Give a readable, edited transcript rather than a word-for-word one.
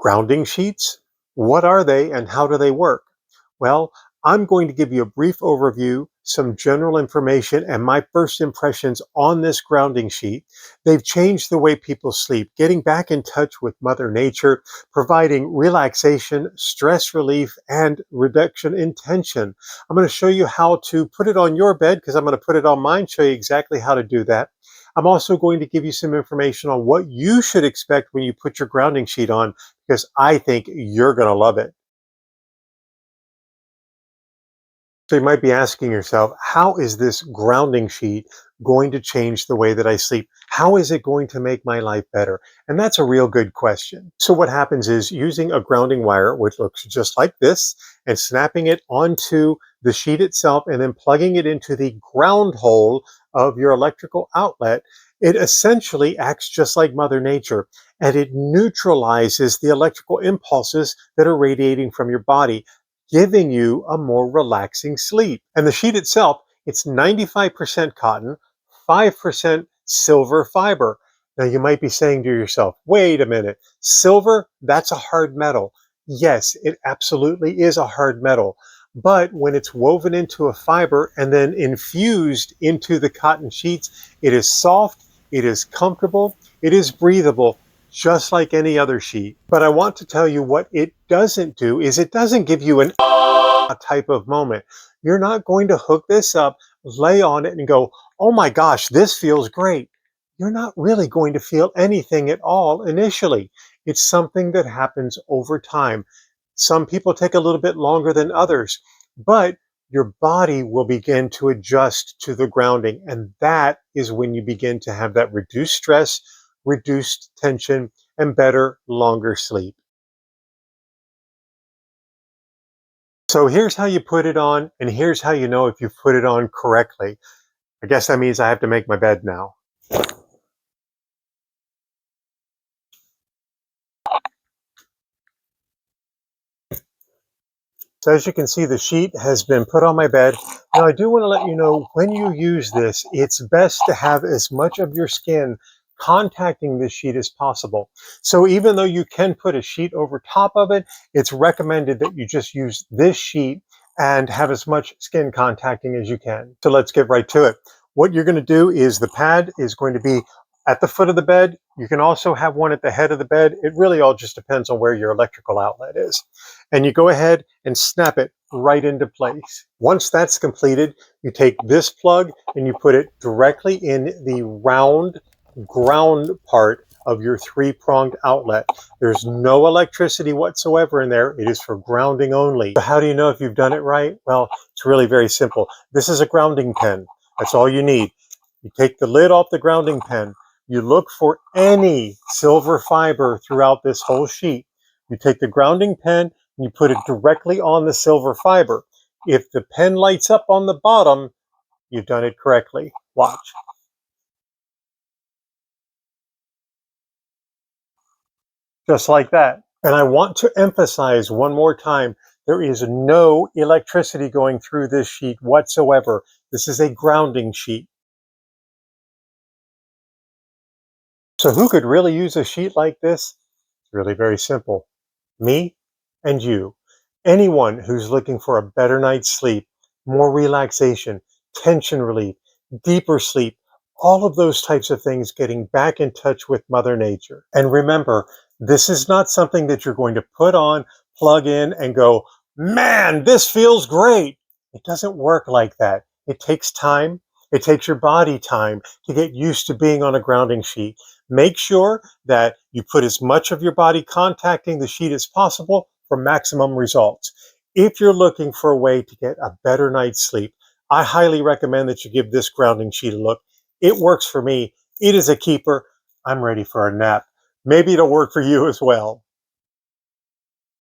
Grounding sheets? What are they and how do they work? Well, I'm going to give you a brief overview, some general information, and my first impressions on this grounding sheet. They've changed the way people sleep, getting back in touch with Mother Nature, providing relaxation, stress relief, and reduction in tension. I'm going to show you how to put it on your bed because I'm going to put it on mine, show you exactly how to do that. I'm also going to give you some information on what you should expect when you put your grounding sheet on because I think you're going to love it. So you might be asking yourself, how is this grounding sheet going to change the way that I sleep? How is it going to make my life better? And that's a real good question. So what happens is using a grounding wire, which looks just like this, and snapping it onto the sheet itself and then plugging it into the ground hole of your electrical outlet, it essentially acts just like Mother Nature, and it neutralizes the electrical impulses that are radiating from your body, giving you a more relaxing sleep. And the sheet itself, it's 95% cotton, 5% silver fiber. Now you might be saying to yourself, wait a minute, silver, that's a hard metal. Yes, it absolutely is a hard metal. But when it's woven into a fiber and then infused into the cotton sheets, it is soft, it is comfortable, it is breathable, just like any other sheet. But I want to tell you what it doesn't do is it doesn't give you an type of moment. You're not going to hook this up, lay on it and go, oh my gosh, this feels great. You're not really going to feel anything at all initially. It's something that happens over time. Some people take a little bit longer than others, but your body will begin to adjust to the grounding. And that is when you begin to have that reduced stress, reduced tension, and better, longer sleep. So here's how you put it on, and here's how you know if you've put it on correctly. I guess that means I have to make my bed now. So as you can see, the sheet has been put on my bed. Now I do want to let you know when you use this, it's best to have as much of your skin contacting this sheet as possible. So even though you can put a sheet over top of it, it's recommended that you just use this sheet and have as much skin contacting as you can. So let's get right to it. What you're going to do is the pad is going to be at the foot of the bed. You can also have one at the head of the bed. It really all just depends on where your electrical outlet is. And you go ahead and snap it right into place. Once that's completed, you take this plug and you put it directly in the round ground part of your three-pronged outlet. There's no electricity whatsoever in there. It is for grounding only. So how do you know if you've done it right? Well, it's really very simple. This is a grounding pen. That's all you need. You take the lid off the grounding pen. You look for any silver fiber throughout this whole sheet. You take the grounding pen and you put it directly on the silver fiber. If the pen lights up on the bottom, you've done it correctly. Watch. Just like that. And I want to emphasize one more time, there is no electricity going through this sheet whatsoever. This is a grounding sheet. So who could really use a sheet like this? It's really very simple. Me and you. Anyone who's looking for a better night's sleep, more relaxation, tension relief, deeper sleep, all of those types of things, getting back in touch with Mother Nature. And remember, this is not something that you're going to put on, plug in, and go, man, this feels great. It doesn't work like that. It takes time. It takes your body time to get used to being on a grounding sheet. Make sure that you put as much of your body contacting the sheet as possible for maximum results. If you're looking for a way to get a better night's sleep, I highly recommend that you give this grounding sheet a look. It works for me. It is a keeper. I'm ready for a nap. Maybe it'll work for you as well.